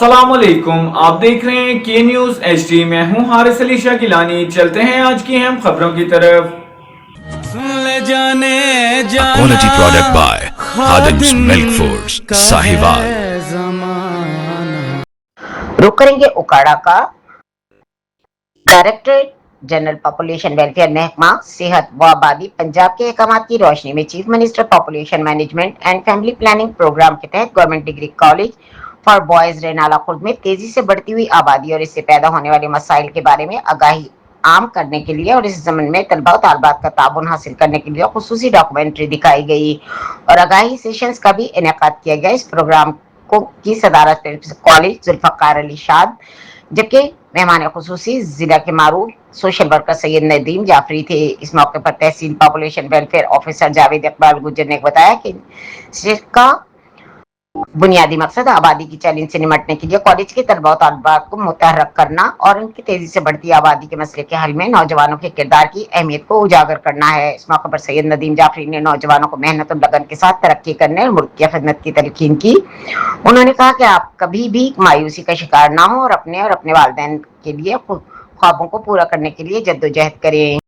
अस्सलाम वालेकुम, आप देख रहे हैं के न्यूज़ HD। मैं हूं हारिस अली शाह गिलानी। चलते हैं आज की अहम खबरों की तरफ। A quality product by Khadim's Milk Foods, Sahiwal। रुक करेंगे उकाड़ा का डायरेक्टरेट जनरल पॉपुलेशन वेलफेयर महकमा सेहत व आबादी पंजाब के अहकामात की रोशनी में chief minister population management and family planning programme के तहत government degree college for boys Renala Khurd में तेजी से बढ़ती हुई आबादी और इससे पैदा होने वाले मसाइल के बारे में आगाही आम करने के लिए और इस जमन में तलबा और तालबात का ताबुन हासिल करने के लिए खुसूसी डॉक्यूमेंट्री दिखाई गई और आगाही सेशंस का भी इनेकाद किया गया। इस प्रोग्राम को की सदारत कॉलेज जुल्फकार अली शाद, जबकि मेहमान खुसूसी जिला के मारूफ सोशल वर्कर सैयद नदीम जाफरी थे। इस मौके पर tehsil population welfare officer Javed Iqbal Gujjar ने बताया कि इसका बुनियादी मकसद आबादी की चैलेंज से निपटने के लिए कॉलेज के तलबा और तालिबात को मुतहर्रिक करना और उनकी तेजी से बढ़ती आबादी के मसले के हल में नौजवानों के किरदार की अहमियत को उजागर करना है। इस मौके पर सैयद नदीम जाफरी ने नौजवानों को मेहनत और लगन के साथ तरक्की करने और मुल्क की खिदमत की तलकीन की। उन्होंने कहा कि आप कभी भी मायूसी का शिकार ना हो और अपने वालिदैन के लिए ख्वाबों को पूरा करने के लिए जद्दोजहद करें।